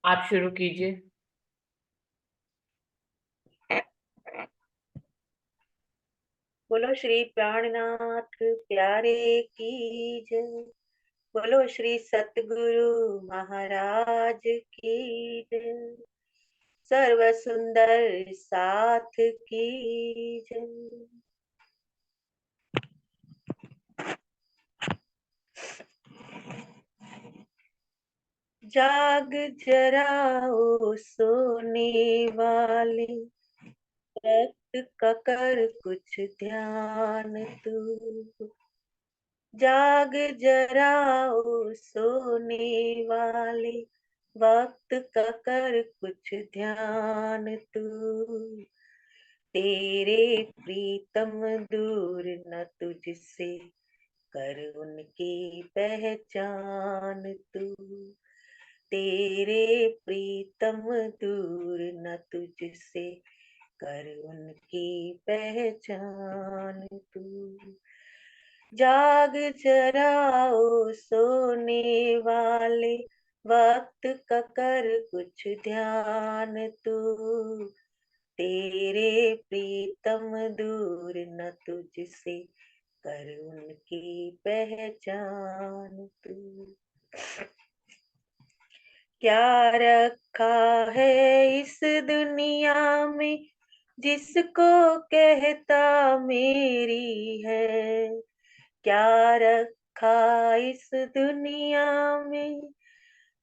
आप शुरू कीजिए। बोलो श्री प्राणनाथ प्यारे की जय। बोलो श्री सतगुरु महाराज की जय। सर्व सुंदर साथ की जय। जाग जराओ सोने वाले, वक्त का कर कुछ ध्यान तू। जाग जराओ सोने वाले, वक्त का कर कुछ ध्यान तू। तेरे प्रीतम दूर न तुझसे, कर उनकी पहचान तू। तेरे प्रीतम दूर न तुझसे, कर उनकी पहचान तू। जाग जराओ सोने वाले, वक्त का कर कुछ ध्यान तू। तेरे प्रीतम दूर न तुझसे, कर उनकी पहचान तू। क्या रखा है इस दुनिया में, जिसको कहता मेरी है। क्या रखा इस दुनिया में,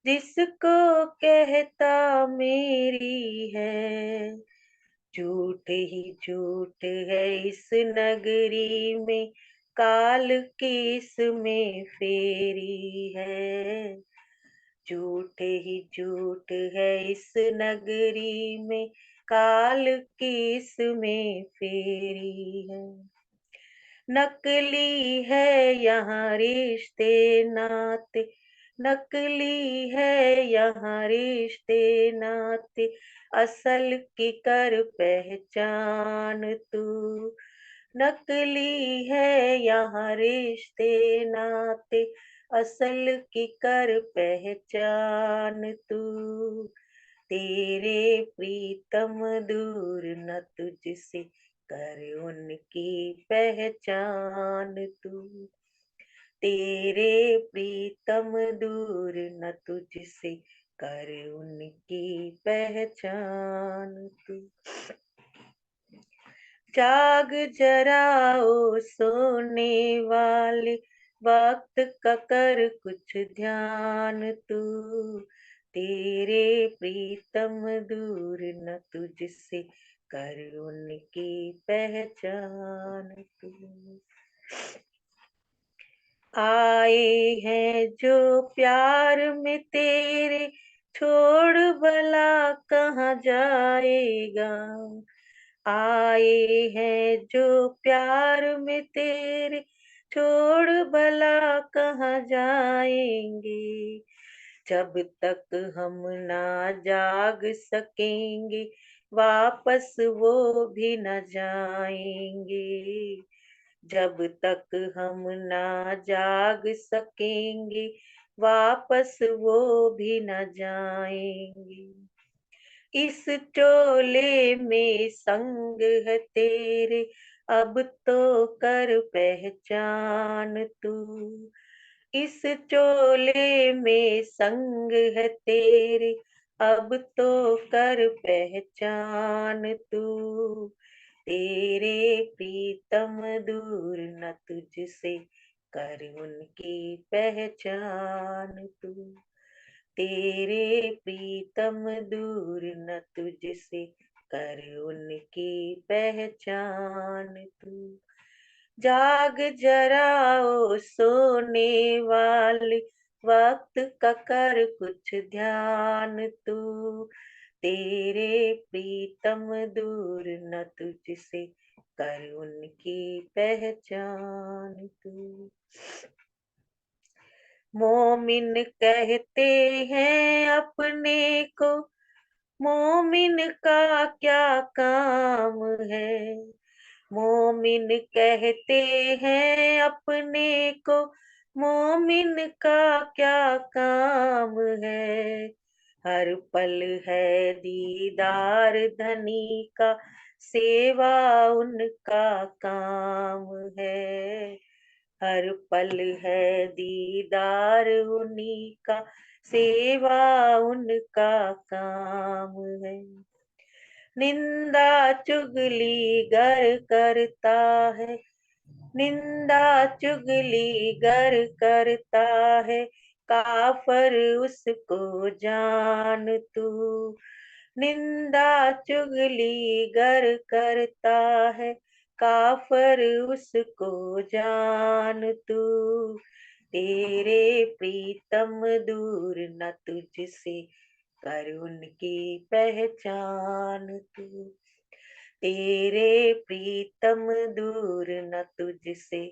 जिसको कहता मेरी है। झूठ ही झूठ है इस नगरी में, काल की इसमें फेरी है। झूठ ही झूठ है इस नगरी में, काल की इसमें फेरी है। नकली है यहाँ रिश्ते नाते, नकली है यहाँ रिश्ते नाते, असल की कर पहचान तू। नकली है यहाँ रिश्ते नाते, असल की कर पहचान तू। तेरे प्रीतम दूर न तुझसे, कर उनकी पहचान तू। तेरे प्रीतम दूर न तुझसे, कर उनकी पहचान तू। जाग जराओ सोने वाले, वक्त का कर कुछ ध्यान तू। तेरे प्रीतम दूर न तुझसे, कर उनकी पहचान तू। आए हैं जो प्यार में तेरे, छोड़ भला कहाँ जाएगा। आए हैं जो प्यार में तेरे, छोड़ भला कहाँ जाएंगे। जब तक हम ना जाग सकेंगे, वापस वो भी न जाएंगे। जब तक हम ना जाग सकेंगे, वापस वो भी न जाएंगे। इस चोले में संग है तेरे, अब तो कर पहचान तू। इस चोले में संग है तेरे, अब तो कर पहचान तू। तेरे प्रीतम दूर न तुझसे, कर उनकी पहचान तू। तेरे प्रीतम दूर न तुझसे, कर उनकी पहचान तू। जाग जराओ सोने वाले, वक्त का कर कुछ ध्यान तू। तेरे प्रीतम दूर न तुझसे, कर उनकी पहचान तू। मोमिन कहते हैं अपने को, मोमिन का क्या काम है। मोमिन कहते हैं अपने को, मोमिन का क्या काम है। हर पल है दीदार धनी का, सेवा उनका काम है। हर पल है दीदार उन्हीं का, सेवा उनका काम है। निंदा चुगली गर करता है, निंदा चुगली गर करता है, काफर उसको जान तू। निंदा चुगली गर करता है, काफर उसको जान तू। तेरे प्रीतम दूर न तुझसे, कर उनकी पहचान तू। तेरे प्रीतम दूर न तुझसे,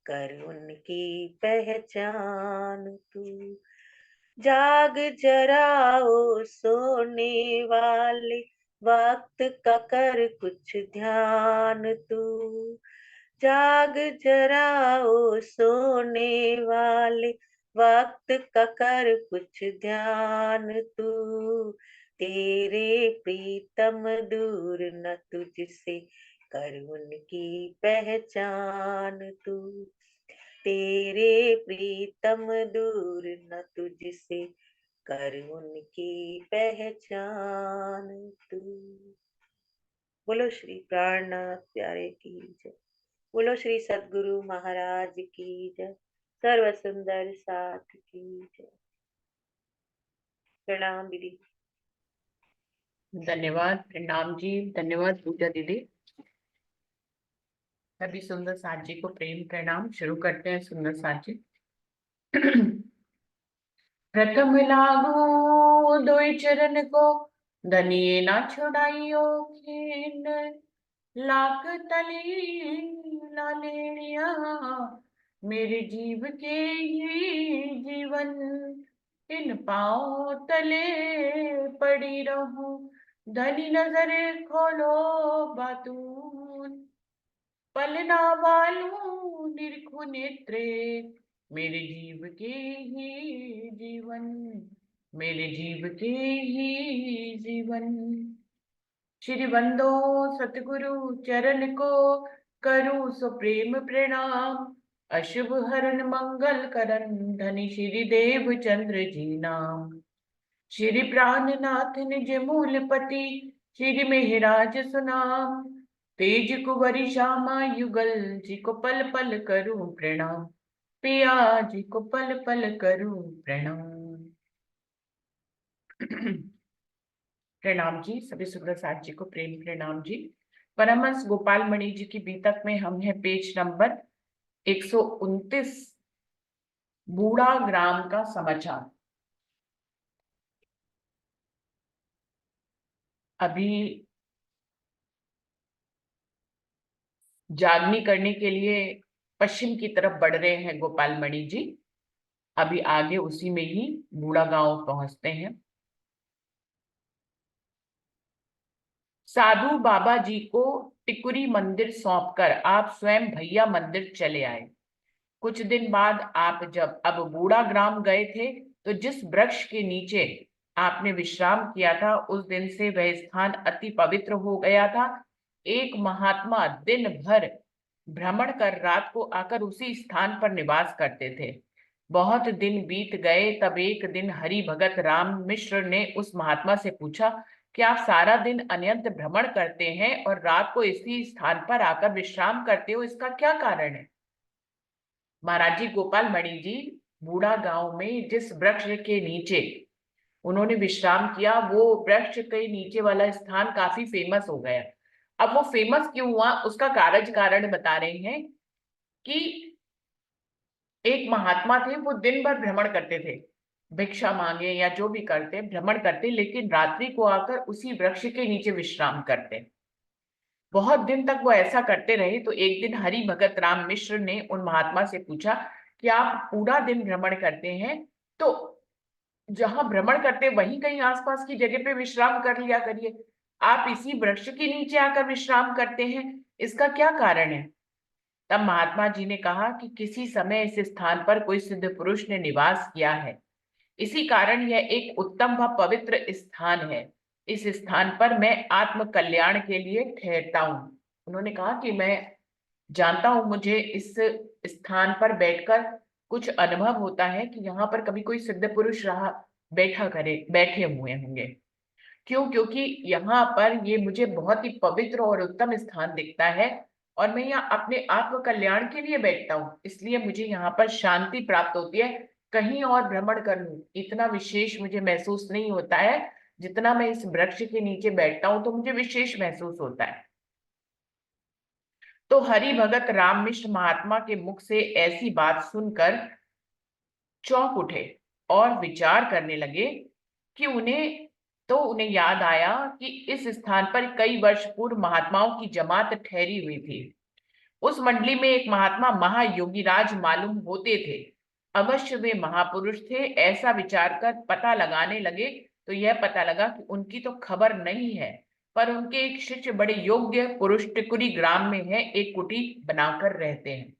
कर उनकी पहचान तू। जाग जराओ सोने वाले, वक्त का कर कुछ ध्यान तू। जाग जराओ सोने वाले, वक्त का कर कुछ ध्यान तू। तेरे प्रीतम दूर न तुझसे, कर उनकी पहचान तू। तेरे प्रीतम दूर न तुझसे, कर उनकी पहचान तू। बोलो श्री प्राणनाथ प्यारे की जय। बोलो श्री सद्गुरु महाराज की जय। सर्व सुंदर साथ की जय। प्रणाम दीदी। धन्यवाद, प्रणाम जी, धन्यवाद पूजा दीदी। सभी सुंदर साथ जी को प्रेम प्रणाम। शुरू करते हैं सुंदर साथ जी। प्रथम लागू दोई चरण को, धनिये ना छुड़ाइयो खीन। लाख तली लालेड़िया, मेरे जीव के ही जीवन। इन पाँव तले पड़ी रहूं, धनी नजर खोलो बातून। पलना वालू निरखु नेत्रे, मेरे जीव के ही जीवन। मेरे जीव के ही जीवन। श्री बंदो सतगुरु चरण को, करूं सो प्रेम प्रणाम। अशुभ हरण मंगल करन, धनी श्री देव चंद्र जी नाम। श्री प्राणनाथ निज मूलपति, श्री मेहराज सुनाम। तेज कुंवरी श्यामा युगल, जी को पल पल करूं प्रणाम। पिया जी को पल पल करूं प्रणाम। प्रणाम जी, सभी सुंदर साथ जी को प्रेम प्रणाम जी। परमहंस गोपाल मणि जी की बीतक में हम हैं पेज नंबर 129, बूढ़ा ग्राम का समाचार। अभी जागनी करने के लिए पश्चिम की तरफ बढ़ रहे हैं गोपाल मणि जी। अभी आगे उसी में ही बूढ़ा गांव पहुंचते हैं। साधु बाबा जी को टिकुरी मंदिर सौंपकर आप स्वयं भैया मंदिर चले आए। कुछ दिन बाद आप जब अब बूढ़ा ग्राम गए थे, तो जिस वृक्ष के नीचे आपने विश्राम किया था, उस दिन से वह स्थान अति पवित्र हो गया था। एक महात्मा दिन भर भ्रमण कर रात को आकर उसी स्थान पर निवास करते थे। बहुत दिन बीत गए, तब एक दिन हरि भगत राम मिश्र ने उस महात्मा से पूछा कि आप सारा दिन अनंत भ्रमण करते हैं और रात को इसी स्थान पर आकर विश्राम करते हो, इसका क्या कारण है? महाराज जी गोपाल मणि जी बूढ़ा गांव में जिस वृक्ष के नीचे उन्होंने विश्राम किया, वो वृक्ष के नीचे वाला स्थान काफी फेमस हो गया। अब वो फेमस क्यों हुआ, उसका कारण बता रहे हैं कि एक महात्मा थे, वो दिन भर भ्रमण करते थे, भिक्षा मांगे या जो भी करते भ्रमण करते, लेकिन रात्रि को आकर उसी वृक्ष के नीचे विश्राम करते। बहुत दिन तक वो ऐसा करते रहे, तो एक दिन हरि भगत राम मिश्र ने उन महात्मा से पूछा कि आप पूरा दिन भ्रमण करते हैं, तो जहां भ्रमण करते वहीं कहीं आसपास की जगह पे विश्राम कर लिया करिए, आप इसी वृक्ष के नीचे आकर विश्राम करते हैं, इसका क्या कारण है? तब महात्मा जी ने कहा कि किसी समय इस स्थान पर कोई सिद्ध पुरुष ने निवास किया है, इसी कारण यह एक उत्तम व पवित्र स्थान है। इस स्थान पर मैं आत्म कल्याण के लिए ठहरता हूँ। उन्होंने कहा कि मैं जानता हूं, मुझे इस स्थान पर बैठकर कुछ अनुभव होता है कि यहाँ पर कभी कोई सिद्ध पुरुष रहा बैठे हुए होंगे। क्यों? क्योंकि यहाँ पर ये मुझे बहुत ही पवित्र और उत्तम स्थान दिखता है, और मैं यहाँ अपने आत्म कल्याण के लिए बैठता हूँ, इसलिए मुझे यहाँ पर शांति प्राप्त होती है। कहीं और भ्रमण कर लूं, इतना विशेष मुझे महसूस नहीं होता है। जितना मैं इस वृक्ष के नीचे बैठता हूं तो मुझे विशेष महसूस होता है। तो हरि भगत राम मिश्र महात्मा के मुख से ऐसी बात सुनकर चौंक उठे और विचार करने लगे कि उन्हें याद आया कि इस स्थान पर कई वर्ष पूर्व महात्माओं की जमात ठहरी हुई थी। उस मंडली में एक महात्मा महायोगीराज मालूम होते थे। अवश्य वे महापुरुष थे, ऐसा विचार कर पता लगाने लगे तो यह पता लगा कि उनकी तो खबर नहीं है, पर उनके एक शिष्य बड़े योग्य पुरुष टिकुरी ग्राम में है, एक कुटी बनाकर रहते हैं।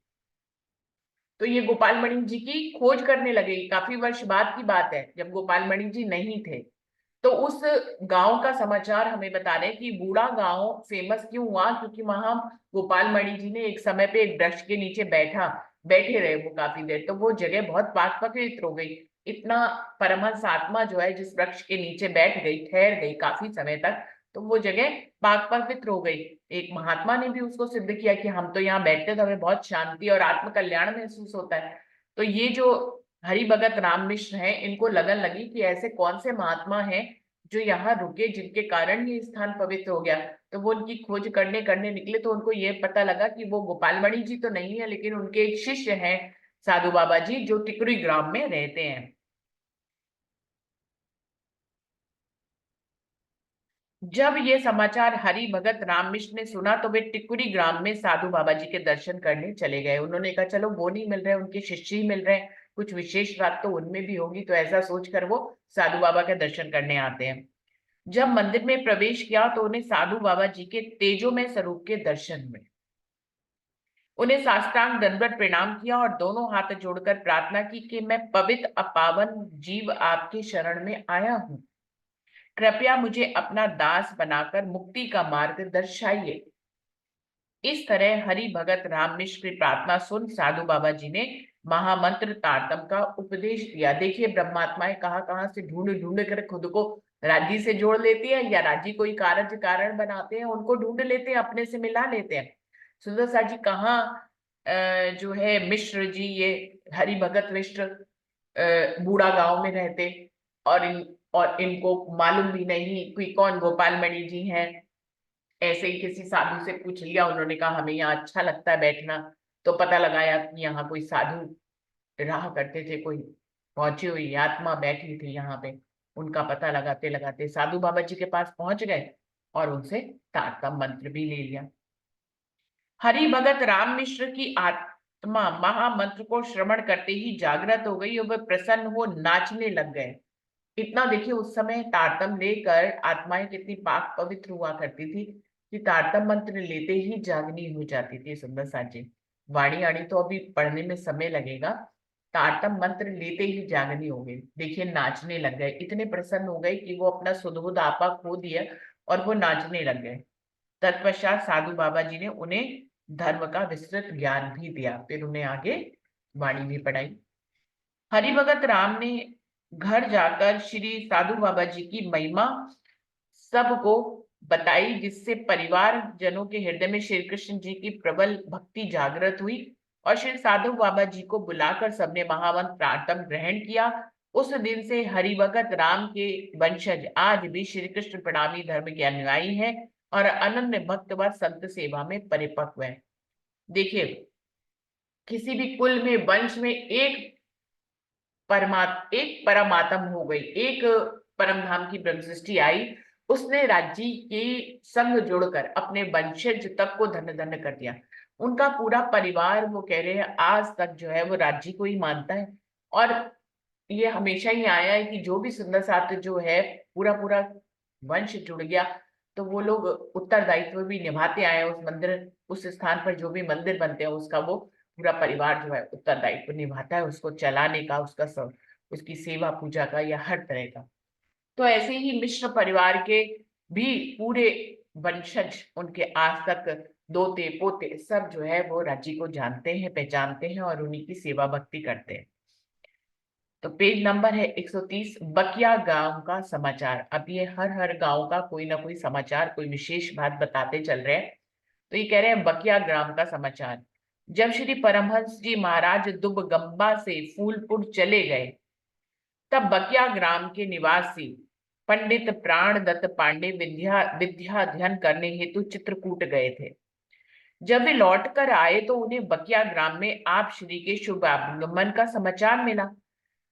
तो ये गोपाल मणि जी की खोज करने लगे। काफी वर्ष बाद की बात है, जब गोपाल मणि जी नहीं थे। तो उस गांव का समाचार हमें बता रहे हैं कि बूढ़ा गांव फेमस क्यों हुआ, क्योंकि वहां गोपाल मणि जी ने एक समय पे एक वृक्ष के नीचे बैठे रहे वो काफी देर, तो वो जगह बहुत पाक पवित्र हो गई। इतना परमहंस आत्मा जो है जिस वृक्ष के नीचे बैठ गई, ठहर गई काफी समय तक, तो वो जगह पाक पवित्र हो गई। एक महात्मा ने भी उसको सिद्ध किया कि हम तो यहाँ बैठते तो हमें बहुत शांति और आत्म कल्याण महसूस होता है। तो ये जो हरि भगत राम मिश्र हैं, इनको लगन लगी कि ऐसे कौन से महात्मा हैं जो यहाँ रुके, जिनके कारण ये स्थान पवित्र हो गया। तो वो उनकी खोज करने करने निकले, तो उनको ये पता लगा कि वो गोपाल मणि जी तो नहीं है, लेकिन उनके एक शिष्य हैं साधु बाबा जी, जो टिकरी ग्राम में रहते हैं। जब ये समाचार हरि भगत राम मिश्र ने सुना तो वे टिकुरी ग्राम में साधु बाबा जी के दर्शन करने चले गए। उन्होंने कहा चलो, वो नहीं मिल रहे, उनके शिष्य ही मिल रहे हैं, कुछ विशेष बात तो उनमें भी होगी। तो ऐसा सोचकर वो साधु बाबा के दर्शन करने आते हैं। जब मंदिर में प्रवेश किया तो उन्हें साधु बाबा जी के तेजोमय स्वरूप के दर्शन हुए। उन्हें साष्टांग दंडवत प्रणाम किया और दोनों हाथ जोड़कर प्रार्थना की कि मैं पवित्र अपावन जीव आपके शरण में आया हूँ, कृपया मुझे अपना दास बनाकर मुक्ति का मार्ग दर्शाइए। इस तरह हरि भगत राम मिश्र की प्रार्थना सुन साधु बाबा जी ने महामंत्र तारतम का उपदेश दिया। देखिए, ब्रह्मात्माएं कहाँ कहाँ से ढूंढ ढूंढ कर खुद को राज्य से जोड़ लेती है, या राज्य कोई कार्य कारण बनाते हैं, उनको ढूंढ लेते हैं, अपने से मिला लेते हैं। सुंदर सा जी कहाँ जो है मिश्र जी, ये हरि भगत मिश्र बूढ़ा गांव में रहते, और इनको मालूम भी नहीं कि कौन गोपाल मणि जी हैं। ऐसे ही किसी साधु से पूछ लिया, उन्होंने कहा हमें यहाँ अच्छा लगता है बैठना। तो पता लगाया कि यहाँ कोई साधु रहा करते थे, कोई पहुंची हुई आत्मा बैठी थी यहाँ पे। उनका पता लगाते लगाते साधु बाबा जी के पास पहुंच गए और उनसे तारतम मंत्र भी ले लिया। हरि भगत राम मिश्र की आत्मा महामंत्र को श्रवण करते ही जागृत हो गई और वे प्रसन्न हो नाचने लग गए। इतना देखिए, उस समय तारतम लेकर आत्माएं कितनी पाक पवित्र हुआ करती थी कि तारतम मंत्र लेते ही जागनी हो जाती थी। सुंदर साजी वाणी आणी तो अभी पढ़ने में समय लगेगा। तारतम मंत्र लेते ही जागनी हो गई। देखिए, नाचने लग गए, इतने प्रसन्न हो गए कि वो अपना सुध आपा खो दिया और वो नाचने लग गए। तत्पश्चात साधु बाबा जी ने उन्हें धर्म का विस्तृत ज्ञान भी दिया, फिर उन्हें आगे वाणी भी पढ़ाई। हरि भगत राम ने घर जाकर श्री साधु बाबा जी की महिमा सबको बताई, जिससे परिवार जनों के हृदय में श्री कृष्ण जी की प्रबल भक्ति जागृत हुई और श्री साधु बाबा जी को बुलाकर सबने महामंत्र प्रार्थना ग्रहण किया। उस दिन से हरि भगत राम के वंशज आज भी श्री कृष्ण प्रणामी धर्म के अनुयायी हैं और अनन्य भक्त व संत सेवा में परिपक्व हैं। देखिए, किसी भी कुल में, वंश में एक परमात्म हो गई, एक परम धाम की ब्रह्म सृष्टि आई, उसने राज्य के संग जोड़कर अपने वंशज तक को धन्य धन्य कर दिया। उनका पूरा परिवार, वो कह रहे हैं, आज तक जो है वो राज्य को ही मानता है। और ये हमेशा ही आया है कि जो भी सुंदर साथ जो है पूरा पूरा वंश जुड़ गया, तो वो लोग उत्तरदायित्व भी निभाते आए हैं। उस मंदिर, उस स्थान पर जो भी मंदिर बनते हैं, उसका वो पूरा परिवार जो है उत्तरदायित्व निभाता है, उसको चलाने का, उसका सब उसकी सेवा पूजा का या हर तरह का। तो ऐसे ही मिश्र परिवार के भी पूरे वंशज, उनके आज तक दोते पोते सब जो है वो राज्य को जानते हैं, पहचानते हैं और उन्हीं की सेवा भक्ति करते हैं। तो पेज नंबर है 130, बकिया गांव का समाचार। अब ये हर गांव का कोई ना कोई समाचार, कोई विशेष बात बताते चल रहे हैं। तो ये कह रहे हैं बकिया ग्राम का समाचार। जब श्री परमहंस जी महाराज दुबगंबा से फूलपुर चले गए, तब बकिया ग्राम के निवासी पंडित प्राणदत्त पांडे विद्या अध्ययन करने हेतु चित्रकूट गए थे। जब वे लौट कर आए तो उन्हें बकिया ग्राम में आप श्री के शुभ आगमन का समाचार मिला।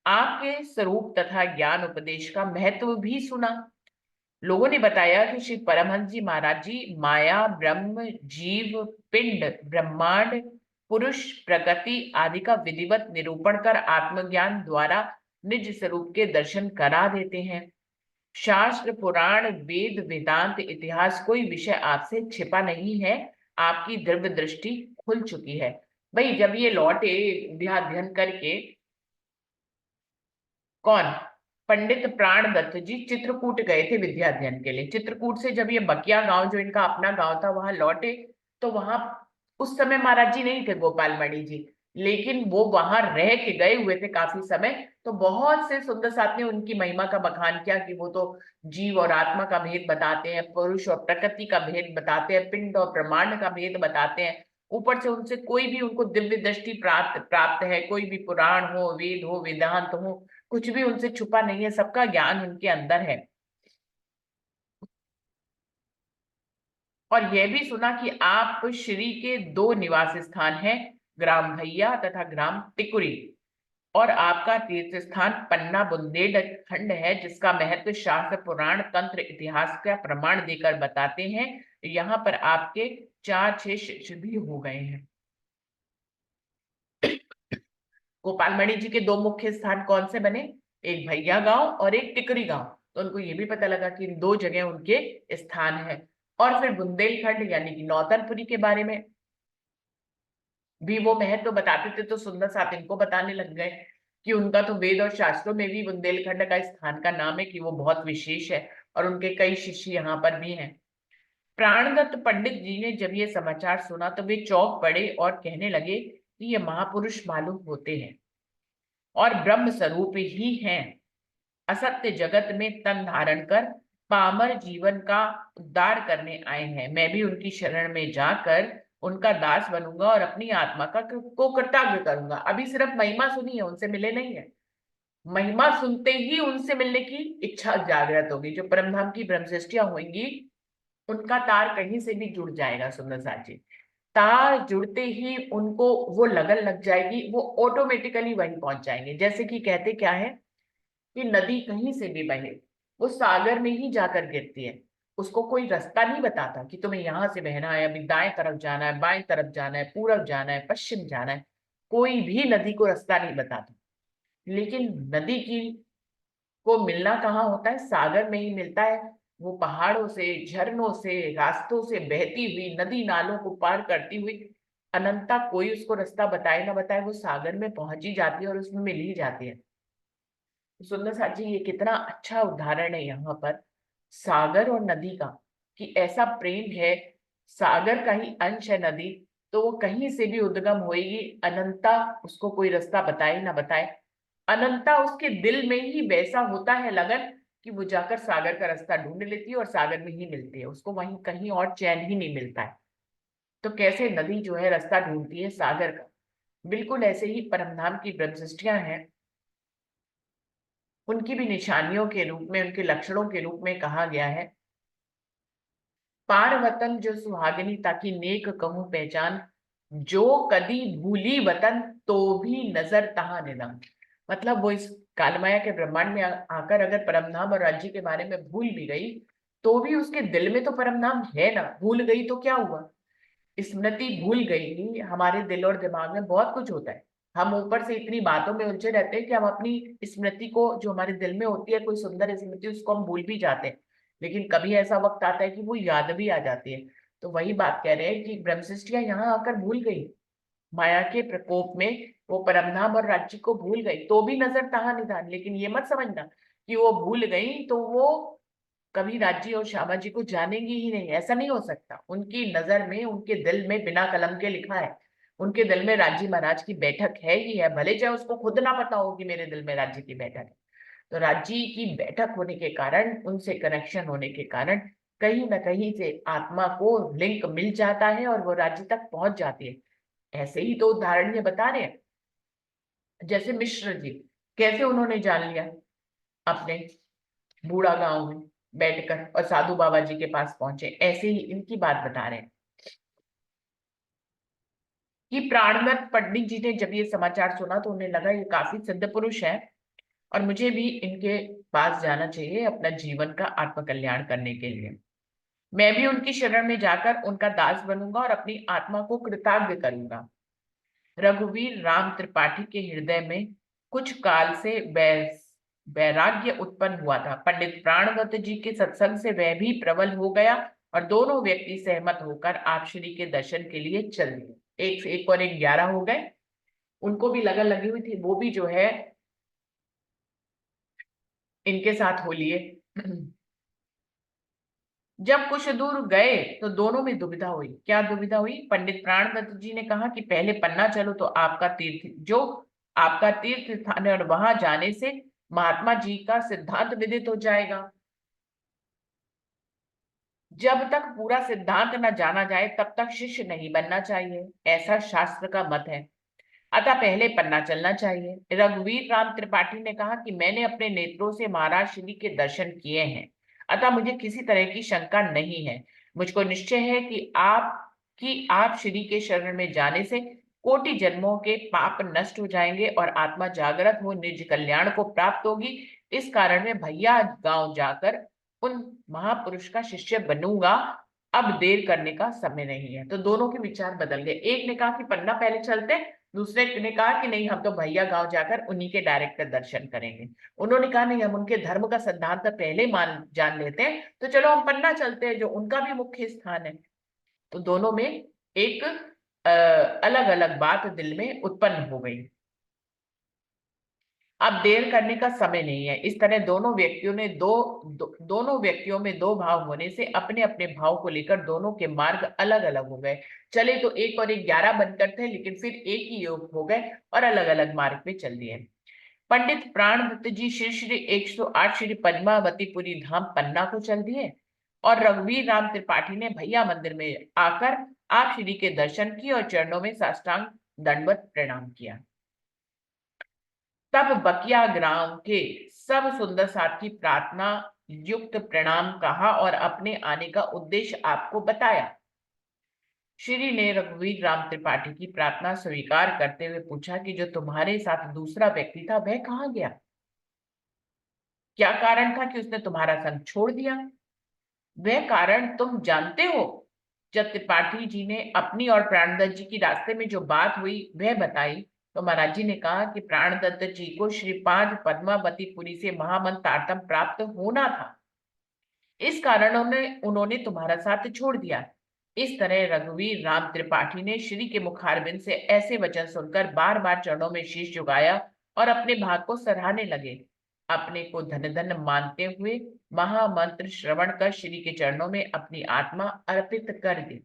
आपके स्वरूप तथा ज्ञान उपदेश का महत्व भी सुना। लोगों ने बताया कि श्री परमहंस जी महाराज जी माया, ब्रह्म, जीव, पिंड, ब्रह्मांड, पुरुष, प्रकृति आदि का विधिवत निरूपण कर आत्मज्ञान द्वारा निज स्वरूप के दर्शन करा देते हैं। शास्त्र, पुराण, वेद, वेदांत, इतिहास कोई विषय आपसे छिपा नहीं है। आपकी दिव्य दृष्टि खुल चुकी है। भाई जब ये लौटे अध्ययन करके, कौन? पंडित प्राणदत्त जी चित्रकूट गए थे विद्या अध्ययन के लिए। चित्रकूट से जब ये बकिया गांव जो इनका अपना गांव था वहां लौटे, तो वहां उस समय महाराज जी नहीं थे, गोपाल मणि जी, लेकिन वो वहां रह के गए हुए थे काफी समय। तो बहुत से सुंदर साथ ने उनकी महिमा का बखान किया कि वो तो जीव और आत्मा का भेद बताते हैं, पुरुष और प्रकृति का भेद बताते हैं, पिंड और ब्रह्मांड का भेद बताते हैं। ऊपर से उनसे कोई भी उनको दिव्य दृष्टि प्राप्त प्राप्त है, कोई भी पुराण हो, वेद हो, वेदांत हो, कुछ भी उनसे छुपा नहीं है, सबका ज्ञान उनके अंदर है। और यह भी सुना कि आप श्री के दो निवास स्थान हैं, ग्राम भैया तथा ग्राम टिकुरी, और आपका तीर्थ स्थान पन्ना बुंदेलखंड है, जिसका महत्व शास्त्र, पुराण, तंत्र, इतिहास का प्रमाण देकर बताते हैं। यहाँ पर आपके 4-6 शिष्य भी हो गए हैं। गोपाल मणि जी के दो मुख्य स्थान कौन से बने? एक भैया गांव और एक टिकरी गांव। तो उनको ये भी पता लगा कि इन दो जगह उनके स्थान है। और फिर बुंदेलखंड यानी कि नौतनपुरी के बारे में भी वो महत्व बताते थे, तो सुंदर साथ इनको बताने लग गए कि उनका तो वेद और शास्त्रों में भी बुंदेलखंड का स्थान का नाम है कि वो बहुत विशेष है, और उनके कई शिष्य यहाँ पर भी हैं। प्राणदत्त पंडित जी ने जब ये समाचार सुना तो वे चौंक पड़े और कहने लगे कि ये महापुरुष मालूम होते हैं और ब्रह्म स्वरूप ही हैं। असत्य जगत में तन धारण कर पामर जीवन का उद्धार करने आए हैं। मैं भी उनकी शरण में जाकर उनका दास बनूंगा और अपनी आत्मा को कृतज्ञ करूंगा। अभी सिर्फ महिमा सुनी है, उनसे मिले नहीं है। महिमा सुनते ही उनसे मिलने की इच्छा जागृत होगी। जो परमधाम की ब्रह्मसृष्टियां होंगी, उनका तार कहीं से भी जुड़ जाएगा। सुंदर साथी, तार जुड़ते ही उनको वो लगन लग जाएगी, वो ऑटोमेटिकली वहीं पहुंच जाएंगे। जैसे कि कहते क्या है कि नदी कहीं से भी बहे, वो सागर में ही जाकर गिरती है। उसको कोई रास्ता नहीं बताता कि तुम्हें यहां से बहना है, अभी दाएं तरफ जाना है, बाएं तरफ जाना है, पूरब जाना है, पश्चिम जाना है। कोई भी नदी को रास्ता नहीं बताता। लेकिन नदी की को मिलना कहाँ होता है? सागर में ही मिलता है। वो पहाड़ों से, झरनों से, रास्तों से बहती हुई, नदी नालों को पार करती हुई अनंता, कोई उसको रास्ता बताए ना बताए, वो सागर में पहुंच ही जाती है और उसमें मिल ही जाती है। सुंदर साथ जी, ये कितना अच्छा उदाहरण है यहाँ पर सागर और नदी का, कि ऐसा प्रेम है। सागर का ही अंश है नदी, तो वो कहीं से भी उद्गम होएगी। अनंता उसको कोई रास्ता बताए ना बताए, अनंता उसके दिल में ही वैसा होता है लगन कि वो जाकर सागर का रास्ता ढूंढ लेती है और सागर में ही मिलती है। उसको वहीं कहीं और चैन ही नहीं मिलता है। तो कैसे नदी जो है रास्ता ढूंढती है सागर का, बिल्कुल ऐसे ही परमधाम की ब्रह्मसृष्टियां हैं। उनकी भी निशानियों के रूप में, उनके लक्षणों के रूप में कहा गया है, पार वतन जो सुहागिनी ताकि नेक कहूं पहचान, जो कदी भूली वतन तो भी नजर तहां निदम। मतलब वो इस कालमाया के ब्रह्मांड में आकर अगर परमधाम और राज्य के बारे में भूल भी गई, तो भी उसके दिल में तो परमधाम है ना। भूल गई तो क्या हुआ? स्मृति भूल गई। हमारे दिल और दिमाग में बहुत कुछ होता है। हम ऊपर से इतनी बातों में उलझे रहते हैं कि हम अपनी स्मृति को, जो हमारे दिल में होती है कोई सुंदर स्मृति, उसको हम भूल भी जाते हैं। लेकिन कभी ऐसा वक्त आता है कि वो याद भी आ जाती है। तो वही बात कह रहे हैं कि ब्रह्मसृष्टियां यहाँ आकर भूल गई, माया के प्रकोप में वो परमधाम और राज्य को भूल गई, तो भी नजर तहा निधान। लेकिन ये मत समझना कि वो भूल गई तो वो कभी राज्य और श्यामा जी को जानेंगी ही नहीं, ऐसा नहीं हो सकता। उनकी नजर में, उनके दिल में बिना कलम के लिखा है, उनके दिल में राज्य महाराज की बैठक है ही है, भले चाहे उसको खुद ना पता हो कि मेरे दिल में राज्य की बैठक है। तो राज्य की बैठक होने के कारण, उनसे कनेक्शन होने के कारण कहीं ना कहीं से आत्मा को लिंक मिल जाता है और वो राज्य तक पहुंच जाती है। ऐसे ही तो उदाहरण ये बता रहे हैं, जैसे मिश्र जी कैसे उन्होंने जान लिया अपने बूढ़ा गांव में बैठकर और साधु बाबा जी के पास पहुंचे, ऐसे ही इनकी बात बता रहे हैं कि प्राणवत पंडित जी ने जब ये समाचार सुना तो उन्हें लगा ये काफी सिद्ध पुरुष है और मुझे भी इनके पास जाना चाहिए अपना जीवन का आत्मकल्याण करने के लिए। मैं भी उनकी शरण में जाकर उनका दास बनूंगा और अपनी आत्मा को कृतज्ञ करूंगा। रघुवीर राम त्रिपाठी के हृदय में कुछ काल से वैराग्य उत्पन्न हुआ था। पंडित प्राणवत जी के सत्संग से वह भी प्रबल हो गया और दोनों व्यक्ति सहमत होकर आप श्री के दर्शन के लिए चल दिए। एक से एक और एक 11 हो गए। उनको भी लगन लगी हुई थी, वो भी जो है इनके साथ हो लिए। जब कुछ दूर गए तो दोनों में दुविधा हुई। क्या दुविधा हुई? पंडित प्राणदत्त जी ने कहा कि पहले पन्ना चलो तो आपका तीर्थ, जो आपका तीर्थ स्थान है, और वहां जाने से महात्मा जी का सिद्धांत विदित हो जाएगा। जब तक पूरा सिद्धांत न जाना जाए तब तक शिष्य नहीं बनना चाहिए, ऐसा शास्त्र का मत है। अतः पहले पन्ना चलना चाहिए। रघुवीर राम त्रिपाठी ने कहा कि मैंने अपने नेत्रों से महाराज श्री के दर्शन किए हैं, अतः मुझे किसी तरह की शंका नहीं है। मुझको निश्चय है कि आप श्री के शरण में जाने से कोटि जन्मों के पाप नष्ट हो जाएंगे और आत्मा जागृत हो निज कल्याण को प्राप्त होगी। इस कारण मैं भैया गांव जाकर उन महापुरुष का शिष्य बनूंगा। अब देर करने का समय नहीं है। तो दोनों के विचार बदल गए। एक ने कहा कि पन्ना पहले चलते, दूसरे ने कहा कि नहीं, हम तो भैया गांव जाकर उन्हीं के डायरेक्ट दर्शन करेंगे। उन्होंने कहा नहीं, हम उनके धर्म का सिद्धांत पहले मान जान लेते हैं, तो चलो हम पन्ना चलते हैं जो उनका भी मुख्य स्थान है। तो दोनों में एक अलग अलग बात दिल में उत्पन्न हो गई। अब देर करने का समय नहीं है। इस तरह दोनों व्यक्तियों में दो भाव होने से अपने अपने भाव को लेकर दोनों के मार्ग अलग अलग हो गए। चले तो एक और एक 11 बनकर थे, लेकिन फिर एक ही योग हो गए और अलग अलग मार्ग पे चल दिए। पंडित प्राणदत्त जी श्री श्री 108 श्री पद्मावतीपुरी धाम पन्ना को चल दिए और रघुवीर राम त्रिपाठी ने भैया मंदिर में आकर आप श्री के दर्शन किए और चरणों में साष्टांग दंडवत प्रणाम किया। तब बकिया ग्राम के सब सुंदर साथी प्रार्थना युक्त प्रणाम कहा और अपने आने का उद्देश्य आपको बताया। श्री ने रघुवीर राम त्रिपाठी की प्रार्थना स्वीकार करते हुए पूछा कि जो तुम्हारे साथ दूसरा व्यक्ति था वह कहाँ गया? क्या कारण था कि उसने तुम्हारा संग छोड़ दिया? वह कारण तुम जानते हो? जब त्रिपाठी जी ने अपनी और प्राणदत्त जी की रास्ते में जो बात हुई वह बताई, तो महाराज जी ने कहा कि प्राणदत्त जी को श्री 5 पद्मावतीपुरी से महामंत्र तारतम प्राप्त होना था, इस कारण उन्होंने तुम्हारा साथ छोड़ दिया। इस तरह रघुवीर राम त्रिपाठी ने श्री के मुखारबिंद से ऐसे वचन सुनकर बार बार चरणों में शीश झुकाया और अपने भाग को सराहने लगे। अपने को धन धन मानते हुए महामंत्र श्रवण कर श्री के चरणों में अपनी आत्मा अर्पित कर दी।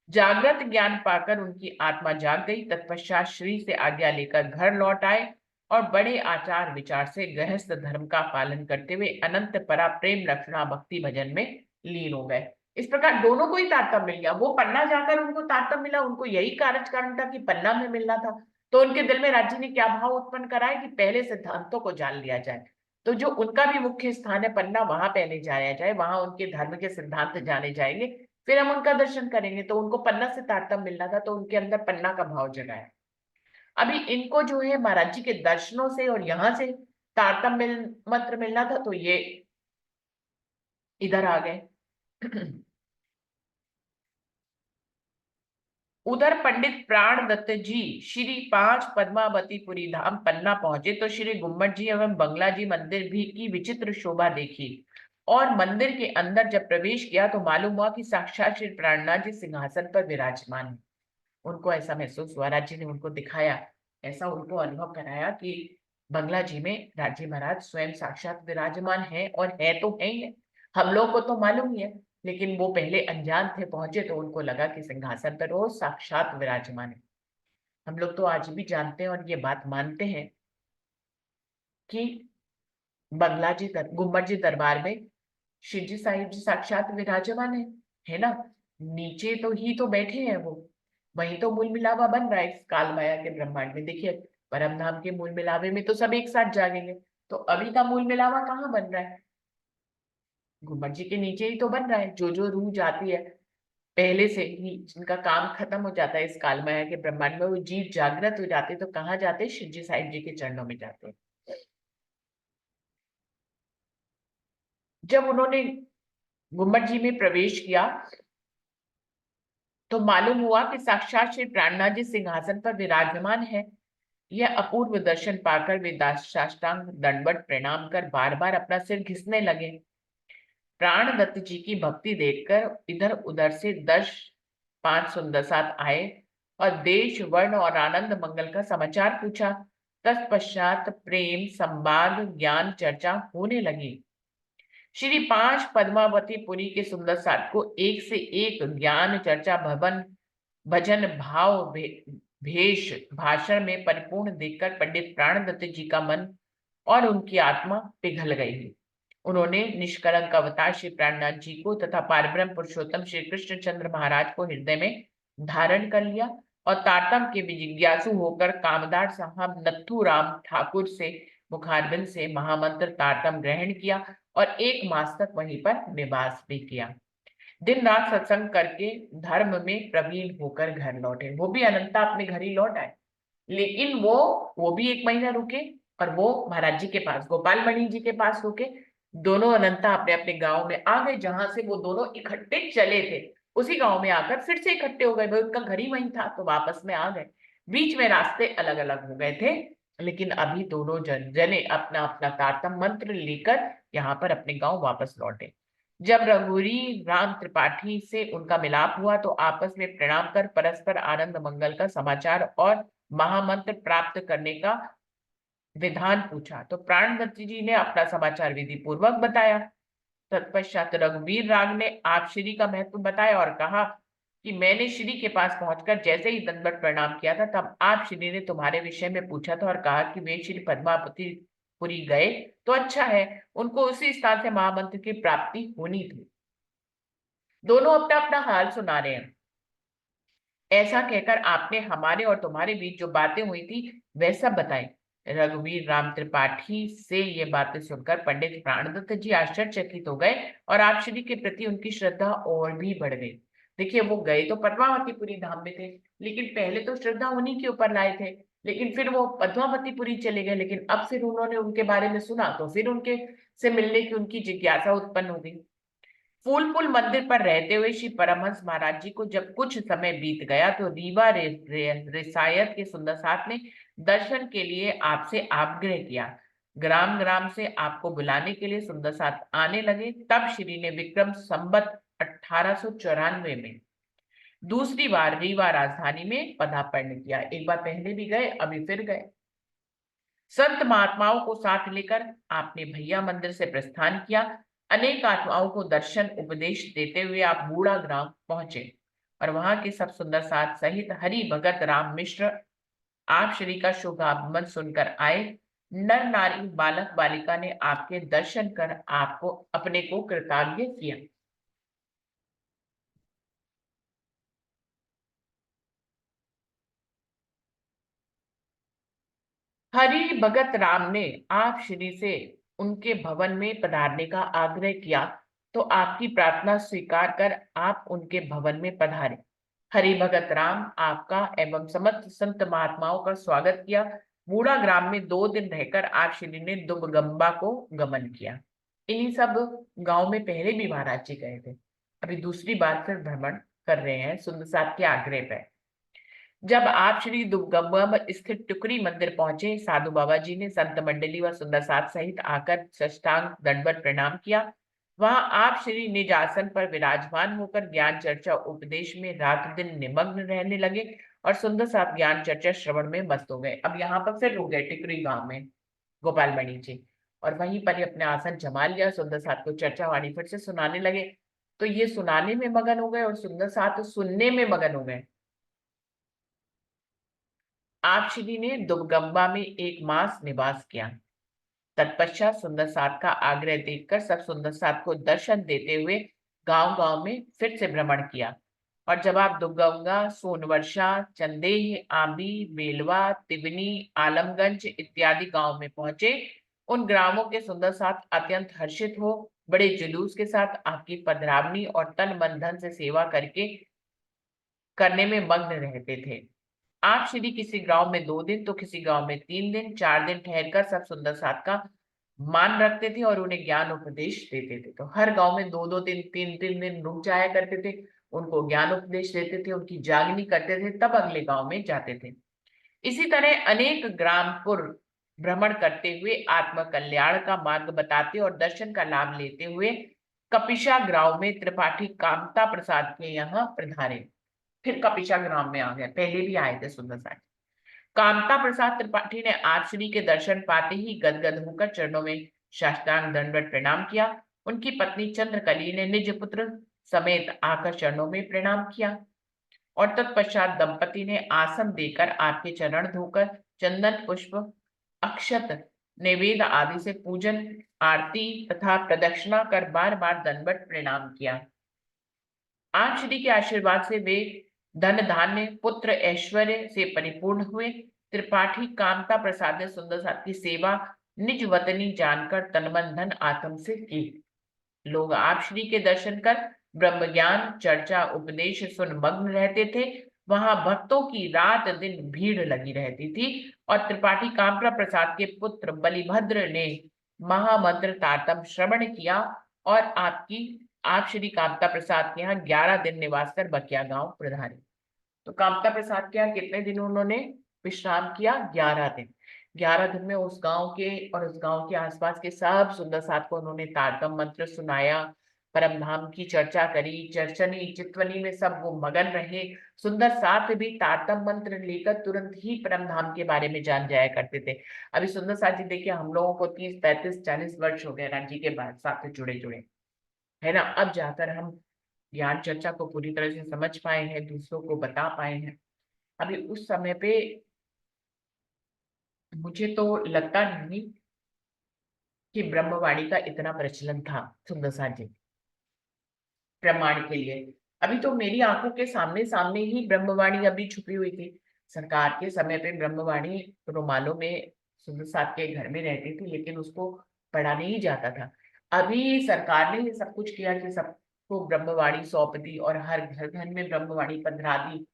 जागृत ज्ञान पाकर उनकी आत्मा जाग गई। तत्पश्चात श्री से आज्ञा लेकर घर लौट आए और बड़े आचार विचार से गृहस्थ धर्म का पालन करते हुए अनंत परा प्रेम रक्षणा भक्ति भजन में लीन हो गए। इस प्रकार दोनों को ही तारतम्य मिल गया। वो पन्ना जाकर उनको तारतम्य मिला, उनको यही कारण था कि पन्ना में मिलना था। तो उनके दिल में राज्य ने क्या भाव उत्पन्न करा है कि पहले सिद्धांतों को जान लिया जाए। तो जो उनका भी मुख्य स्थान है पन्ना, वहां पहले जाया जाए, वहां उनके धर्म के सिद्धांत जाने जाएंगे, फिर हम उनका दर्शन करेंगे। तो उनको पन्ना से तारतम्य मिलना था, तो उनके अंदर पन्ना का भाव जगाया। अभी इनको जो है महाराज जी के दर्शनों से और यहाँ से तारतम्य मंत्र मिलना था, तो ये इधर आ गए। उधर पंडित प्राणदत्त जी श्री 5 पद्मावतीपुरी धाम पन्ना पहुंचे तो श्री गुम्मट जी एवं बंगला जी मंदिर भी की विचित्र शोभा देखी और मंदिर के अंदर जब प्रवेश किया तो मालूम हुआ कि साक्षात श्री प्राणनाथ जी सिंहासन पर विराजमान है। उनको ऐसा महसूस हुआ, राज्य ने उनको दिखाया, ऐसा उनको अनुभव कराया कि बंगला जी में राज्य महाराज स्वयं साक्षात विराजमान है, और है तो है ही है। हम लोग को तो मालूम ही है, लेकिन वो पहले अनजान थे, पहुंचे तो उनको लगा कि सिंहासन पर वो साक्षात विराजमान है। हम लोग तो आज भी जानते हैं और ये बात मानते हैं कि गुम्बद जी दरबार में शिव जी साहिब जी साक्षात विराजमान है ना। नीचे तो ही तो बैठे हैं वो, वही तो मूल मिलावा बन रहा है इस काल माया के ब्रह्मांड में। देखिए, परम धाम के मूल मिलावे में तो सब एक साथ जागेंगे, तो अभी का मूल मिलावा कहाँ बन रहा है? गुम्बद जी के नीचे ही तो बन रहा है। जो जो रूह जाती है पहले से ही, जिनका काम खत्म हो जाता है इस काल माया के ब्रह्मांड में, वो जीव जागृत हो जाते हैं, तो कहाँ जाते हैं? शिव जी साहिब जी के चरणों में जाते हैं। जब उन्होंने गुम्बद जी में प्रवेश किया तो मालूम हुआ कि साक्षात श्री प्राणनाथ जी सिंहासन पर विराजमान है। यह अपूर्व दर्शन पाकर वे साष्टांग दंडवत प्रणाम कर बार बार अपना सिर घिसने लगे। प्राणदत्त जी की भक्ति देखकर इधर उधर से 10-5 सुंदर साथ आए और देश वर्ण और आनंद मंगल का समाचार पूछा। तत्पश्चात प्रेम संवाद ज्ञान चर्चा होने लगी। श्री 5 पद्मावती पुरी के सुंदर साथ को एक से एक ज्ञान चर्चा भवन भजन भाव भेष भाषण में परिपूर्ण देखकर पंडित प्राणदत्त जी का मन और उनकी आत्मा पिघल गई। उन्होंने निष्कलंक अवतार श्री प्राणनाथ जी को तथा पारब्रह्म पुरुषोत्तम श्री कृष्णचंद्र महाराज को हृदय में धारण कर लिया और तारतम के भी जिज्ञासु होकर कामदार साहब नत्थू राम ठाकुर से मुखारबिंद से महामंत्र तारतम ग्रहण किया और 1 मास तक वहीं पर निवास भी किया। दिन रात सत्संग करके धर्म में प्रवीण होकर घर लौटे। वो भी अनंता अपने घर ही लौट आए, लेकिन वो भी 1 महीना रुके और वो महाराज जी के पास, गोपाल मणि जी के पास रुके। दोनों अनंता अपने अपने गांव में आ गए, जहां से वो दोनों इकट्ठे चले थे उसी गांव में आकर फिर से इकट्ठे हो गए। भाई उनका घर ही वहीं था तो वापस में आ गए। बीच में रास्ते अलग अलग हो गए थे, लेकिन अभी दोनों जने अपना अपना तारतम मंत्र लेकर यहाँ पर अपने गांव वापस लौटे। जब रघुरी राम त्रिपाठी से उनका मिलाप हुआ तो आपस में प्रणाम कर परस्पर आनंद मंगल का समाचार और महामंत्र प्राप्त करने का विधान पूछा, तो प्राणदत्त जी ने अपना समाचार विधि पूर्वक बताया। तत्पश्चात रघुवीर राग ने आप श्री का महत्व बताया और कहा कि मैंने श्री के पास पहुंचकर जैसे ही दंडवत प्रणाम किया था, तब आप श्री ने तुम्हारे विषय में पूछा था और कहा कि वे श्री पद्मावती पुरी गए तो अच्छा है, उनको उसी स्थान से महामंत्र की प्राप्ति होनी थी। दोनों अपना अपना हाल सुना रहे हैं। ऐसा कहकर आपने हमारे और तुम्हारे बीच जो बातें हुई थी वह सब बताई। रघुवीर राम त्रिपाठी से ये बातें सुनकर पंडित प्राणदत्त जी आश्चर्यचकित हो गए और आप श्री के प्रति उनकी श्रद्धा और भी बढ़ गई। देखिए, वो गए तो पद्मावतीपुरी धाम में थे, लेकिन पहले तो श्रद्धा उन्हीं के ऊपर लाए थे, लेकिन फिर वो पद्मावतीपुरी चले गए। लेकिन अब फिर उन्होंने उनके बारे में सुना तो फिर उनके से मिलने की उनकी जिज्ञासा उत्पन्न हो गई। फूलपुर मंदिर पर रहते हुए श्री परमहंस महाराज जी को जब कुछ समय बीत गया तो रीवा रिसायत के सुंदर साथ ने दर्शन के लिए आपसे आग्रह किया। ग्राम ग्राम से आपको बुलाने के लिए सुंदर साथ आने लगे। तब श्री ने विक्रम संवत 1894 में दूसरी बार रीवा राजधानी में पदार्पण किया। एक बार पहले भी गए, अभी फिर गए। संत महात्माओं को साथ लेकर आपने भैया मंदिर से प्रस्थान किया। अनेक आत्माओं को दर्शन उपदेश देते हुए आप बूढ़ा ग्राम पहुंचे और वहां के सब सुंदर साथ सहित हरि भगत राम मिश्र आप श्री का शुभ आगमन सुनकर आए। नर नारी बालक बालिका ने आपके दर्शन कर आपको अपने को कृतज्ञ किया। हरि भगत राम ने आप श्री से उनके भवन में पधारने का आग्रह किया, तो आपकी प्रार्थना स्वीकार कर आप उनके भवन में पधारे। हरि भगत राम आपका एवं समस्त संत महात्माओं का स्वागत किया। बूढ़ा ग्राम में 2 दिन रहकर आप श्री ने दुबगंबा को गमन किया। इन्हीं सब गांव में पहले भी महाराज जी गए थे, अभी दूसरी बार फिर भ्रमण कर रहे हैं सुंदर साथ के आग्रह पर। जब आप श्री दुर्गम स्थित टुकड़ी मंदिर पहुंचे, साधु बाबा जी ने संत मंडली व सुंदर साथ सहित आकर साष्टांग दंडवत प्रणाम किया। वहां आप श्री निज आसन पर विराजमान होकर ज्ञान चर्चा उपदेश में रात दिन निमग्न रहने लगे और सुंदर साथ ज्ञान चर्चा श्रवण में मस्त हो गए। अब यहाँ पर फिर रुक गए टिकरी गांव में गोपाल मणि जी, और वहीं पर ही अपने आसन जमा लिया। सुंदर साथ को चर्चा वाणी फिर से सुनाने लगे, तो ये सुनाने में मगन हो गए और सुंदर साथ सुनने में मगन हो गए। आप श्री ने दुबगंबा में एक मास निवास किया। तत्पश्चात सुंदर साथ का आग्रह देखकर सब सुंदर साथ को दर्शन देते हुए गांव गांव में फिर से भ्रमण किया। और जब आप दुबगंगा, सोनवर्षा, चंदेह, आंबी, बेलवा, तिवनी, आलमगंज इत्यादि गांव में पहुंचे, उन ग्रामों के सुंदर साथ अत्यंत हर्षित हो बड़े जुलूस के साथ आपकी पधरावनी और तन मन धन से सेवा करने में मग्न रहते थे। आप श्री किसी गांव में 2 दिन तो किसी गांव में 3 दिन, 4 दिन ठहरकर सब सुंदर साथ का मान रखते थे और उन्हें ज्ञान उपदेश देते थे। तो हर गांव में 2-2 दिन, 3-3 दिन रुक जाया करते थे, उनको ज्ञान उपदेश देते थे, उनकी जागनी करते थे, तब अगले गांव में जाते थे। इसी तरह अनेक ग्रामपुर भ्रमण करते हुए आत्म कल्याण का मार्ग बताते और दर्शन का लाभ लेते हुए कपिशा गांव में त्रिपाठी कामता प्रसाद के यहाँ पधारे। फिर कपिशा ग्राम में आ गए, पहले भी आए थे सुंदर साथ। कामता प्रसाद त्रिपाठी ने आप श्री के दर्शन पाते ही गदगद होकर चरणों में साष्टांग दंडवत प्रणाम किया। उनकी पत्नी चंद्रकली ने निज पुत्र समेत आकर चरणों में प्रणाम किया और तत्पश्चात दंपति ने आसन देकर आपके चरण धोकर चंदन पुष्प अक्षत नैवेद्य आदि से पूजन आरती तथा प्रदक्षिणा कर बार बार दंडवत प्रणाम किया। आप श्री के आशीर्वाद से वे धन धान्य पुत्र ऐश्वर्य से परिपूर्ण हुए। त्रिपाठी कामता प्रसाद ने सुंदर साथ की सेवा निज वतनी जानकर तन मन धन आत्म से की। लोग आप श्री के दर्शन कर ब्रह्म ज्ञान चर्चा उपदेश सुन मग्न रहते थे। वहां भक्तों की रात दिन भीड़ लगी रहती थी और त्रिपाठी कामता प्रसाद के पुत्र बलिभद्र ने महामंत्र तारतम श्रवण किया और आप श्री कामता प्रसाद के यहाँ 11 दिन निवास कर बकिया गांव पधारे। तो कामता प्रसाद के यहाँ कितने दिन उन्होंने विश्राम किया? 11 दिन। 11 दिन में उस गांव के और उस गांव के आसपास के सब सुंदर साथ को उन्होंने तारतम मंत्र सुनाया, परम धाम की चर्चा करी, चर्चनी चितवनी में सब वो मगन रहे। सुंदर साथ भी तारतम मंत्र लेकर तुरंत ही परम धाम के बारे में जान जाया करते थे। अभी सुंदर साथ जी देखिए, हम लोगों को 30-35-40 वर्ष हो गए राज्य के बाद साथ जुड़े जुड़े, है ना। अब जाकर हम ज्ञान चर्चा को पूरी तरह से समझ पाए हैं, दूसरों को बता पाए हैं। अभी उस समय पे मुझे तो लगता नहीं कि ब्रह्मवाणी का इतना प्रचलन था सुंदर साथ जी प्रमाण के लिए। अभी तो मेरी आंखों के सामने सामने ही ब्रह्मवाणी अभी छुपी हुई थी। सरकार के समय पे ब्रह्मवाणी रुमालों में सुंदर साथ के घर में रहती थी, लेकिन उसको पढ़ा नहीं जाता था। अभी सरकार ने ये सब कुछ किया कि सबको ब्रह्मवाणी सौंप दी और हर घर घर में ब्रह्मवाणी पधरा दी।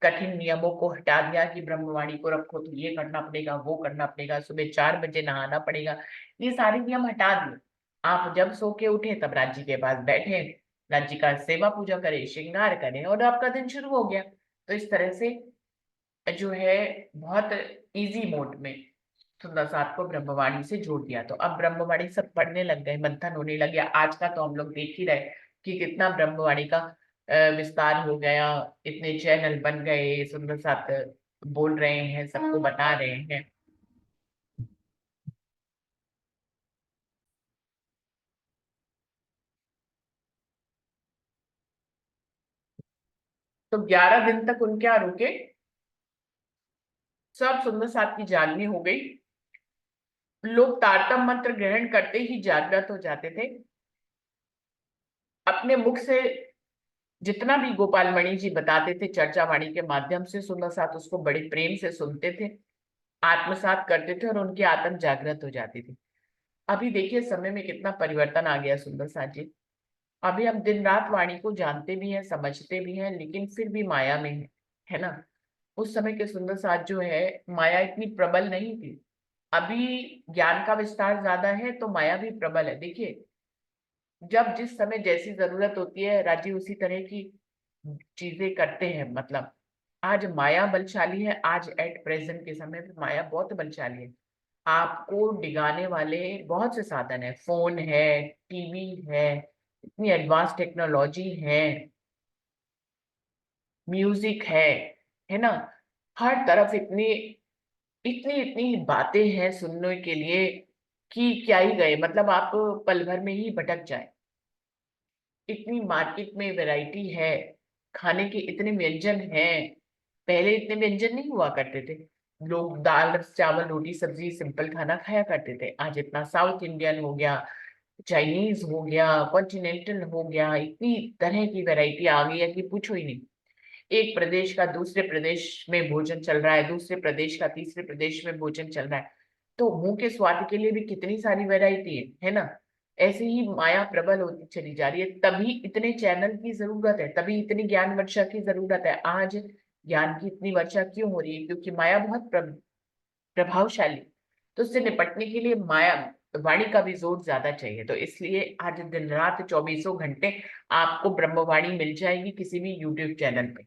कठिन नियमों को हटा दिया कि ब्रह्मवाणी को रखो तो ये करना पड़ेगा, वो करना पड़ेगा, सुबह 4 बजे नहाना पड़ेगा, ये सारे नियम हटा दिए। आप जब सो के उठे तब राज्य के पास बैठे, राज्य का सेवा पूजा करें, श्रृंगार करें और आपका दिन शुरू हो गया। तो इस तरह से जो है बहुत इजी मोड में सुंदर साथ को ब्रह्मवाणी से जोड़ दिया। तो अब ब्रह्मवाणी सब पढ़ने लग गए, मंथन होने लग गया। आज का तो हम लोग देख ही रहे कि कितना ब्रह्मवाणी का विस्तार हो गया, इतने चैनल बन गए, सुंदर साथ बोल रहे हैं, सबको बता रहे हैं। तो 11 दिन तक उनके यहाँ रुके, सब सुंदर साथ की जागनी हो गई। लोग तारतम मंत्र ग्रहण करते ही जागृत हो जाते थे। अपने मुख से जितना भी गोपाल मणि जी बताते थे चर्चा वाणी के माध्यम से, सुंदर साथ उसको बड़े प्रेम से सुनते थे, आत्मसात करते थे और उनकी आत्म जागृत हो जाती थी। अभी देखिए समय में कितना परिवर्तन आ गया सुंदर साथ जी। अभी हम दिन रात वाणी को जानते भी हैं, समझते भी हैं, लेकिन फिर भी माया में है ना। उस समय के सुंदर साथ जो है, माया इतनी प्रबल नहीं थी। अभी ज्ञान का विस्तार ज्यादा है तो माया भी प्रबल है। देखिए, जब जिस समय जैसी जरूरत होती है राज्य उसी तरह की चीजें करते हैं। मतलब आज माया बलशाली है, आज एट प्रेजेंट के समय पे माया बहुत बलशाली है। आपको डिगाने वाले बहुत से साधन है, फोन है, टीवी है, इतनी एडवांस टेक्नोलॉजी है, म्यूजिक है, है ना। हर तरफ इतनी इतनी इतनी बातें हैं सुनने के लिए कि क्या ही गए, मतलब आप पल भर में ही भटक जाए। इतनी मार्केट में वैरायटी है, खाने के इतने व्यंजन हैं। पहले इतने व्यंजन नहीं हुआ करते थे, लोग दाल चावल रोटी सब्जी सिंपल खाना खाया करते थे। आज इतना साउथ इंडियन हो गया, चाइनीज हो गया, कॉन्टिनेंटल हो गया, इतनी तरह की वैरायटी आ गई है कि पूछो ही नहीं। एक प्रदेश का दूसरे प्रदेश में भोजन चल रहा है, दूसरे प्रदेश का तीसरे प्रदेश में भोजन चल रहा है। तो मुंह के स्वाद के लिए भी कितनी सारी वैरायटी है ना। ऐसे ही माया प्रबल होती चली जा रही है, तभी इतने चैनल की जरूरत है, तभी इतनी ज्ञान वर्षा की जरूरत है। आज ज्ञान की इतनी वर्षा क्यों हो रही है? क्योंकि माया बहुत प्रभावशाली। तो उससे निपटने के लिए माया वाणी का भी जोर ज्यादा चाहिए। तो इसलिए आज दिन रात 24 घंटे आपको ब्रह्मवाणी मिल जाएगी किसी भी यूट्यूब चैनल पे।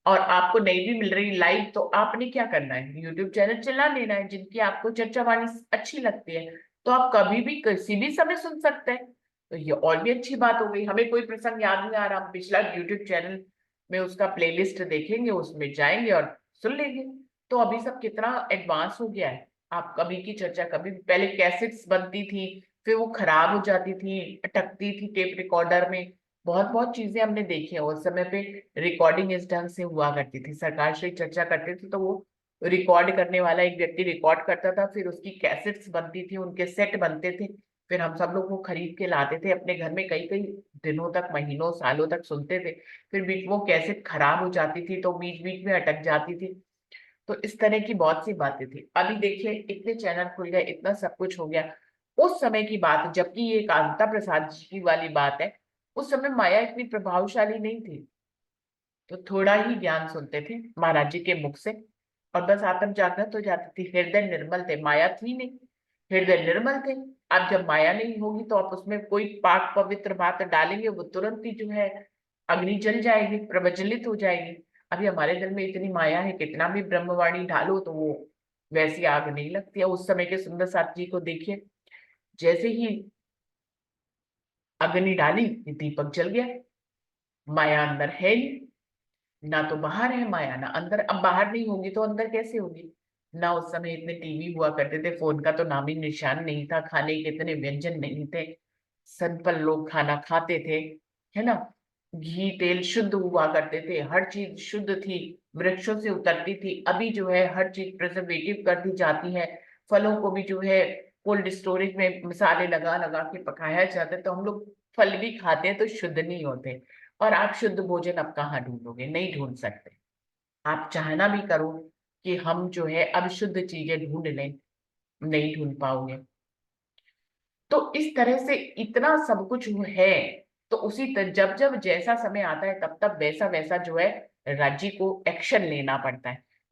और आपको नहीं भी मिल रही लाइव, तो आपने क्या करना है, यूट्यूब चैनल चला लेना है जिनकी आपको चर्चा वाणी अच्छी लगती है। तो आप कभी भी किसी भी समय सुन सकते हैं। तो ये और भी अच्छी बात हो गई। हमें कोई प्रसंग याद नहीं आ रहा, हम पिछला यूट्यूब चैनल में उसका प्लेलिस्ट देखेंगे, उसमें जाएंगे और सुन लेंगे। तो अभी सब कितना एडवांस हो गया है। आप कभी की चर्चा कभी भी, पहले कैसेट्स बनती थी, फिर वो खराब हो जाती थी, अटकती थी टेप रिकॉर्डर में। बहुत बहुत चीजें हमने देखी है। उस समय पे रिकॉर्डिंग इस ढंग से हुआ करती थी, सरकार से चर्चा करते थे तो वो रिकॉर्ड करने वाला एक व्यक्ति रिकॉर्ड करता था, फिर उसकी कैसेट्स बनती थी, उनके सेट बनते थे। फिर हम सब लोग वो खरीद के लाते थे अपने घर में, कई कई दिनों तक, महीनों सालों तक सुनते थे। फिर बीच वो कैसेट खराब हो जाती थी तो बीच बीच में अटक जाती थी। तो इस तरह की बहुत सी बातें थी। अभी देखिए इतने चैनल खुल गए, इतना सब कुछ हो गया। उस समय की बात है, जबकि ये कांता प्रसाद जी की वाली बात है, उस समय माया इतनी प्रभावशाली नहीं थी। तो थोड़ा ही ज्ञान सुनते थे महाराज जी के मुख से, और बस आत्म जागृत हो जाती थी। हृदय निर्मल थे, माया थी नहीं, हृदय निर्मल थे। अब जब माया नहीं होगी तो आप उसमें कोई पाक पवित्र बात डालेंगे, वो तुरंत ही जो है अग्नि जल जाएगी, प्रज्वलित हो जाएगी। अभी हमारे दिल में इतनी माया है, कितना भी ब्रह्मवाणी ढालो तो वो वैसी आग नहीं लगती है। उस समय के सुंदर साथ जी को देखिए, जैसे ही अग्नि डाली ये दीपक जल गया। माया अंदर है नहीं, ना तो बाहर है माया ना अंदर। अब बाहर नहीं होगी तो अंदर कैसे होगी? ना उस समय इतने टीवी हुआ करते थे, फोन का तो नाम ही निशान नहीं था, खाने के इतने व्यंजन नहीं थे, सिंपल लोग खाना खाते थे, है ना। घी तेल शुद्ध हुआ करते थे, हर चीज शुद्ध थी, वृक्षों से उतरती थी। अभी जो है हर चीज प्रिजर्वेटिव कर दी जाती है। फलों को भी जो है कोल्ड स्टोरेज में मसाले लगा लगा के पकाया जाता है, तो हम लोग फल भी खाते हैं तो शुद्ध नहीं होते। और आप शुद्ध भोजन अब कहाँ ढूंढोगे? नहीं ढूंढ सकते। आप चाहना भी करो कि हम जो है अब शुद्ध चीजें ढूंढ लें, नहीं ढूंढ पाओगे। तो इस तरह से इतना सब कुछ है। तो जब जब जैसा समय आता है तब तब वैसा वैसा जो है राज्य को एक्शन लेना पड़ता है।